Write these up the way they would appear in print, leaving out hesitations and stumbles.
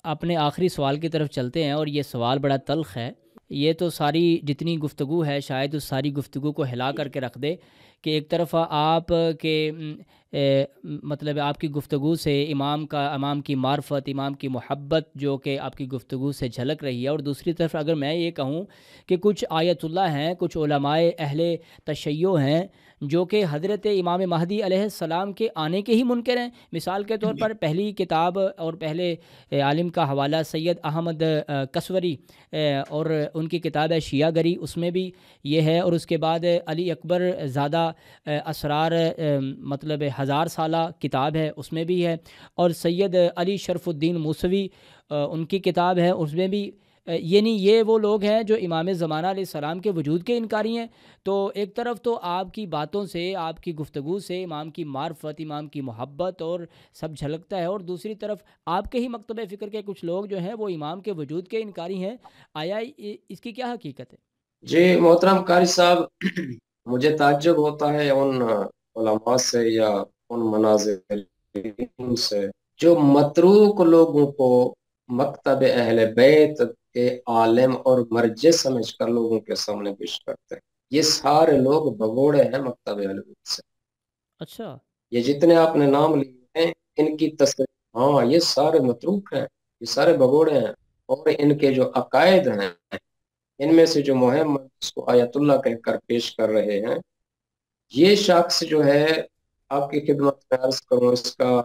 اپنے آخری سوال کی طرف چلتے ہیں، اور یہ سوال بڑا تلخ ہے۔ یہ تو ساری جتنی گفتگو ہے شاید اس ساری گفتگو کو ہلا کر کے رکھ دے کہ ایک طرف آپ کے مطلب آپ کی گفتگو سے امام کی معرفت، امام کی محبت جو کہ آپ کی گفتگو سے جھلک رہی ہے، اور دوسری طرف اگر میں یہ کہوں کہ کچھ آیت اللہ ہیں، کچھ علماء اہل تشیع ہیں جو کہ حضرت امام مہدی علیہ السلام کے آنے کے ہی منکر ہیں۔ مثال کے طور پر پہلی کتاب اور پہلے عالم کا حوالہ سید احمد کسوری اور ان کی کتاب ہے شیعہ گری، اس میں بھی یہ ہے، اور اس کے بعد علی اکبر زادہ اسرار مطلب 1000 سالہ کتاب ہے، اس میں بھی ہے، اور سید علی شرف الدین موسوی ان کی کتاب ہے، اس میں بھی یعنی یہ وہ لوگ ہیں جو امام زمانہ علیہ السلام کے وجود کے انکاری ہیں۔ تو ایک طرف تو آپ کی باتوں سے، آپ کی گفتگو سے امام کی معرفت، امام کی محبت اور سب جھلکتا ہے، اور دوسری طرف آپ کے ہی مکتب فکر کے کچھ لوگ جو ہیں وہ امام کے وجود کے انکاری ہیں۔ آیا اس کی کیا حقیقت ہے؟ جی محترم قاری صاحب، مجھے تعجب ہوتا ہے ان علماء سے یا ان مناظرین سے جو متروک لوگوں کو مکتب اہل بیت کے عالم اور مرجع سمجھ کر لوگوں کے سامنے پیش کرتے ہیں۔ یہ سارے لوگ بگوڑے ہیں مکتب اہل بیت سے۔ اچھا، یہ جتنے آپ نے نام لیے ہیں ان کی تصویر، ہاں یہ سارے متروک ہیں، یہ سارے بگوڑے ہیں، اور ان کے جو عقائد ہیں ان میں سے جو مہم اس کو آیت اللہ کہہ کر پیش کر رہے ہیں، یہ شخص جو ہے آپ کی خدمت میں عرض کروں اس کا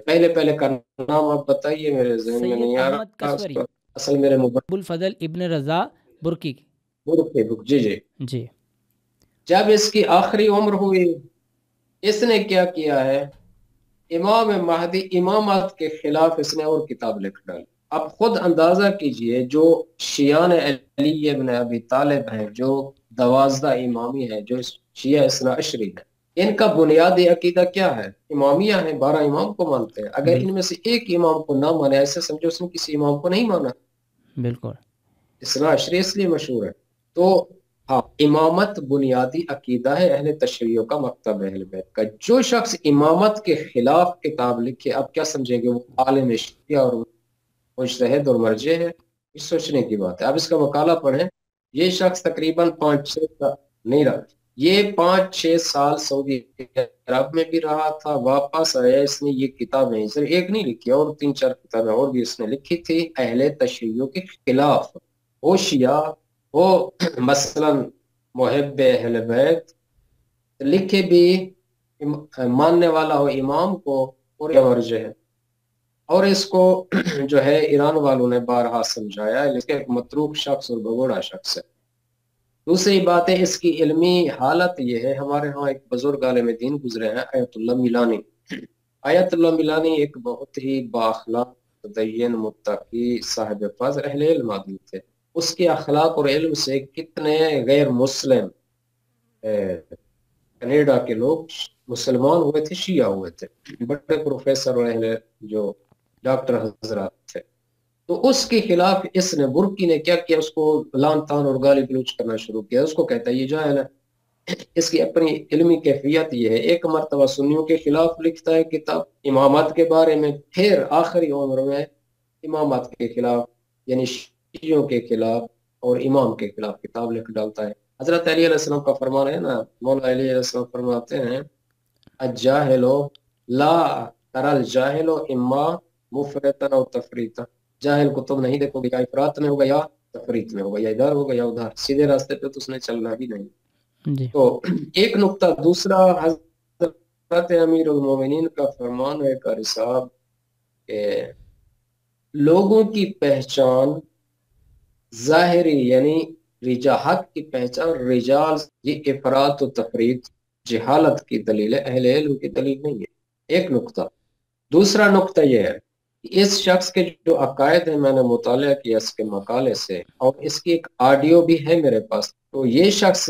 پہلے کا نام آپ بتائیے، میرے ذہن میں سید نہیں آ احمد رہا اس کسوری، کا اصل میرے موبائل۔ ابو الفضل ابن رضا برکی۔ جی جی، جی جب اس کی آخری عمر ہوئی اس نے کیا کیا ہے، امام مہدی امامت کے خلاف اس نے اور کتاب لکھ ڈالی۔ اب خود اندازہ کیجئے جو شیعان علی ابن ابی طالب ہیں، جو 12 امامی ہیں، جو شیعہ اثنا عشری ہیں، ان کا بنیادی عقیدہ کیا ہے؟ امامیہ ہیں، 12 امام کو مانتے ہیں۔ اگر ان بالکل میں سے ایک امام کو نہ مانے، ایسے سمجھو اس نے کسی امام کو نہیں مانا۔ بالکل اثنا عشری اس لیے مشہور ہے۔ تو ہاں، امامت بنیادی عقیدہ ہے اہل تشیع کا، مکتب اہل بیت کا۔ جو شخص امامت کے خلاف کتاب لکھے، آپ کیا سمجھیں گے وہ عالم شیعہ اور مجتہد اور مرجع ہے؟ اس سوچنے کی بات ہے۔ اب اس کا مقالہ پڑھیں۔ یہ شخص تقریباً 5-6 سال نہیں رہا، یہ 5-6 سال سعودی عرب میں بھی رہا تھا، واپس آیا، اس نے یہ کتابیں صرف ایک نہیں لکھی، اور 3-4 کتابیں اور بھی اس نے لکھی تھی اہل تشیع کے خلاف۔ وہ شیعہ، وہ مثلا محب اہل بیت، لکھے بھی ماننے والا ہو امام کو، اور یہ مرجع ہے۔ اور اس کو جو ہے ایران والوں نے بارہا سمجھایا ہے، لیکن ایک متروک شخص اور بگوڑا شخص ہے۔ دوسری بات ہے اس کی علمی حالت یہ ہے، ہمارے ہاں ایک بزرگ عالم دین گزرے ہیں آیت اللہ میلانی۔ آیت اللہ میلانی ایک بہت ہی بااخلاق، متدین، متقی، صاحب فضل، اہل علم آدمی تھے۔ اس کے اخلاق اور علم سے کتنے غیر مسلم کینیڈا کے لوگ مسلمان ہوئے تھے، شیعہ ہوئے تھے، بڑے پروفیسر اور اہل جو ڈاکٹر حضرات تھے۔ تو اس کے خلاف اس نے، برکی نے کیا کیا، اس کو لان تان اور گالی گلوچ کرنا شروع کیا۔ اس کو کہتا ہے یہ جاہل ہے۔ اس کی اپنی علمی کیفیت یہ ہے، ایک مرتبہ سنیوں کے خلاف لکھتا ہے کتاب امامات کے بارے میں، پھر آخری عمر میں امامات کے خلاف یعنی شیعوں کے خلاف اور امام کے خلاف کتاب لکھ ڈالتا ہے۔ حضرت علی علیہ السلام کا فرمان ہے نا، مولا علی علیہ السلام فرماتے ہیں الجاہلو لا ترى الجاہل اما مفرطا او تفریطا، جاہل کو تم نہیں دیکھو گے یا افراط میں ہوگا یا تفریط میں ہوگا، یا ادھر ہوگا یا ادھر، سیدھے راستے پہ تو اس نے چلنا بھی نہیں۔ جی تو ایک نقطہ دوسرا، حضرت امیر المومنین کا فرمان ہے قاری صاحب کہ لوگوں کی پہچان ظاہری یعنی حق کی پہچان رجال، یہ افراط و تفریط جہالت کی دلیل ہے، اہل علم کی دلیل نہیں ہے۔ ایک نقطہ۔ دوسرا نقطہ یہ ہے کہ اس شخص کے جو عقائد ہیں، میں نے مطالعہ کیا اس کے مقالے سے، اور اس کی ایک آڈیو بھی ہے میرے پاس۔ تو یہ شخص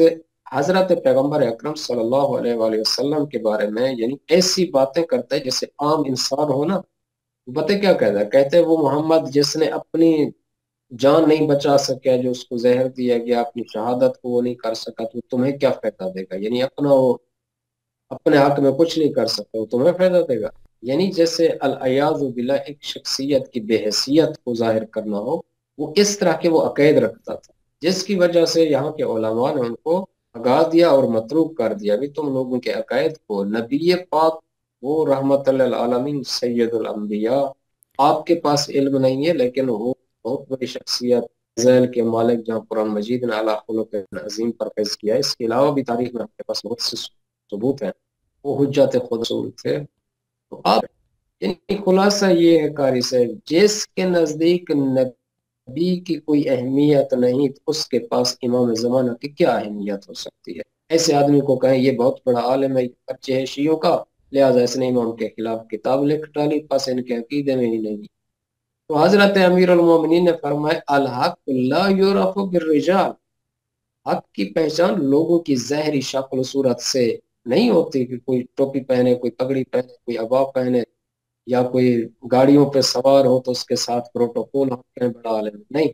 حضرت پیغمبر اکرم صلی اللہ علیہ وآلہ وسلم کے بارے میں یعنی ایسی باتیں کرتا ہے جیسے عام انسان ہو نا۔ بتیں کیا کہتا ہے؟ کہتے ہیں وہ محمد جس نے اپنی جان نہیں بچا سکیا، جو اس کو زہر دیا گیا، اپنی شہادت کو وہ نہیں کر سکا، تو تمہیں کیا فائدہ دے گا؟ یعنی اپنا وہ اپنے حق میں کچھ نہیں کر سکتا، وہ تمہیں فائدہ دے گا؟ یعنی جیسے الیاذ باللہ ایک شخصیت کی بے حیثیت کو ظاہر کرنا ہو، وہ اس طرح کے وہ عقائد رکھتا تھا، جس کی وجہ سے یہاں کے علماء نے ان کو بھگا دیا اور متروک کر دیا بھی تم لوگوں کے عقائد کو۔ نبی پاک وہ رحمت للعالمین سید الانبیاء، آپ کے پاس علم نہیں ہے، لیکن وہ بہت بڑی شخصیت، ذیل کے مالک، جہاں قرآن مجید نے اعلیٰ خلق عظیم پر فیض کیا ہے۔ اس کے علاوہ بھی تاریخ میں آپ کے پاس بہت سے ثبوت ہیں، وہ حجت خود رسول تھے۔ تو آپ یعنی خلاصہ یہ ہے قاری صاحب، جس کے نزدیک نبی کی کوئی اہمیت نہیں تو اس کے پاس امام زمانہ کی کیا اہمیت ہو سکتی ہے؟ ایسے آدمی کو کہیں یہ بہت بڑا عالم ہے، بچے ہے شیعوں کا، لہٰذا اس نے امام کے خلاف کتاب لکھ ڈالی، پس ان کے عقیدے میں ہی نہیں۔ تو حضرت امیر المومنین نے فرمایا الحق لا یعرف بالرجال، حق کی پہچان لوگوں کی ظاہری شکل و صورت سے نہیں ہوتی کہ کوئی ٹوپی پہنے، کوئی پگڑی پہنے، کوئی عبا پہنے، یا کوئی گاڑیوں پہ سوار ہو تو اس کے ساتھ پروٹوکول ہوتے ہیں بڑا عالم، نہیں۔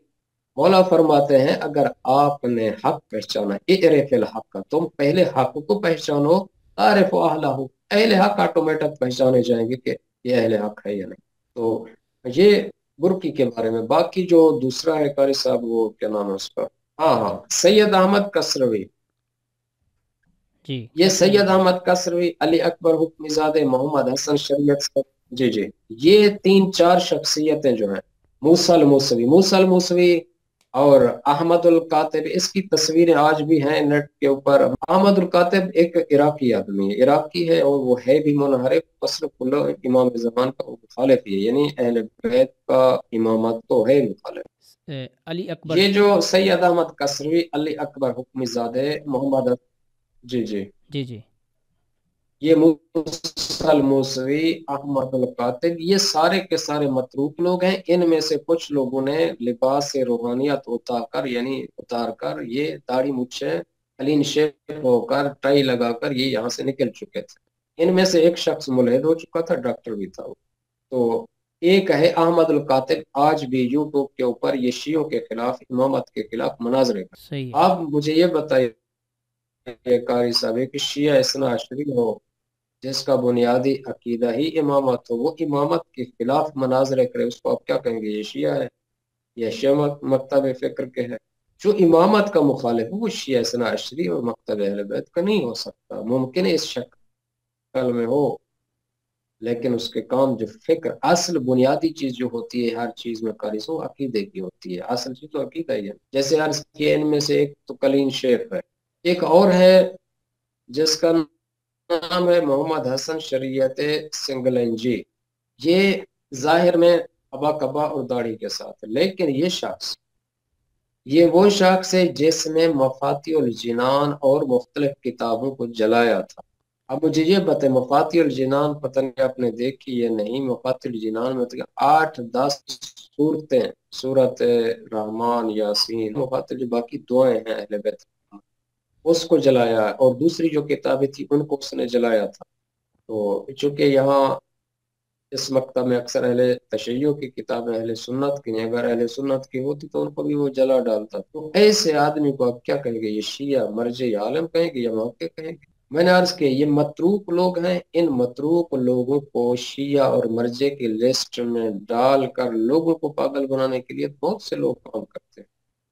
مولا فرماتے ہیں اگر آپ نے حق پہچانا، اعرف الحق کا، تم پہلے حق کو پہچانو، تعرف اہلہ، اہل حق آٹومیٹک پہچانے جائیں گے کہ یہ اہل حق ہے یا نہیں۔ تو یہ برقی کے بارے میں۔ باقی جو دوسرا ہے قاری صاحب، وہ کیا نام ہے اس کا، ہاں ہاں، سید احمد کسروی، جی یہ کسروی سید جی۔ احمد کسروی، علی اکبر حکمی زادہ، محمد حسن شریعت سے، جی جی، یہ تین چار شخصیتیں جو ہیں، موسیٰ الموسوی اور احمد الکاتب، اس کی تصویریں آج بھی ہیں نیٹ کے اوپر۔ احمد الکاتب ایک عراقی آدمی ہے، عراقی ہے، اور وہ ہے بھی منحرف، اصل کلو امام زمان کا وہ مخالف ہی ہے، یعنی اہل بیت کا امامت تو ہے مخالف۔ علی اکبر یہ جو سید احمد کسروی، علی اکبر حکمی زادہ، محمد، جی جی، جی جی یہ موسیٰ الموسوی، احمد القاتب، یہ سارے کے سارے متروک لوگ ہیں۔ ان میں سے کچھ لوگوں نے لباس روحانیت اتار کر یہ داڑھی مچھے کلین شیو ہو کر ٹائی لگا کر یہ یہاں سے نکل چکے تھے۔ ان میں سے ایک شخص ملحد ہو چکا تھا، ڈاکٹر بھی تھا وہ۔ تو ایک ہے احمد القاتب، آج بھی یوٹیوب کے اوپر یہ شیعوں کے خلاف، امامت کے خلاف مناظرے کا۔ صحیح ہے۔ آپ مجھے یہ بتائیے قاری صاحب کہ شیعہ اثنا عشری ہو جس کا بنیادی عقیدہ ہی امامت ہو، وہ امامت کے خلاف مناظرے کرے، اس کو آپ کیا کہیں گے؟ یہ شیعہ ہے، یہ شیعہ مکتب فکر کے ہے۔ جو امامت کا مخالف ہے وہ شیعہ اثنا عشری اور مکتب اہل بیت کا نہیں ہو سکتا، ممکن ہے اس شکل میں ہو، لیکن اس کے کام جو فکر، اصل بنیادی چیز جو ہوتی ہے ہر چیز میں قاری صاحب، عقیدے کی ہوتی ہے، اصل چیز تو عقیدہ ہی ہے۔ جیسے عرض کیا ان میں سے ایک تو کلین شیخ ہے، ایک اور ہے جس کا نام ہے محمد حسن شریعت سنگلنجی، یہ ظاہر میں ابا کبا اور داڑھی کے ساتھ ہے، لیکن یہ وہ شخص ہے جس نے مفاتیح الجنان اور مختلف کتابوں کو جلایا تھا۔ اب مجھے یہ بتائیں، مفاتیح الجنان پتہ نہیں آپ نے دیکھی یا نہیں؟ مفاتیح الجنان میں 8-10 صورتیں، سورت رحمان، یاسین، مفاتیح باقی دعائیں ہیں اہل بیت، اس کو جلایا، اور دوسری جو کتابیں تھی ان کو اس نے جلایا تھا۔ تو چونکہ یہاں اس مکتب میں اکثر اہل تشیع کی کتابیں اہل سنت کی ہیں، اگر اہل سنت کی ہوتی تو ان کو بھی وہ جلا ڈالتا۔ تو ایسے آدمی کو آپ کیا کہیں گے؟ یہ شیعہ مرجع عالم کہیں گے یا موقع کہیں گے؟ میں نے عرض کیا یہ متروک لوگ ہیں، ان متروک لوگوں کو شیعہ اور مرجع کی لسٹ میں ڈال کر لوگوں کو پاگل بنانے کے لیے بہت سے لوگ کام کرتے ہیں۔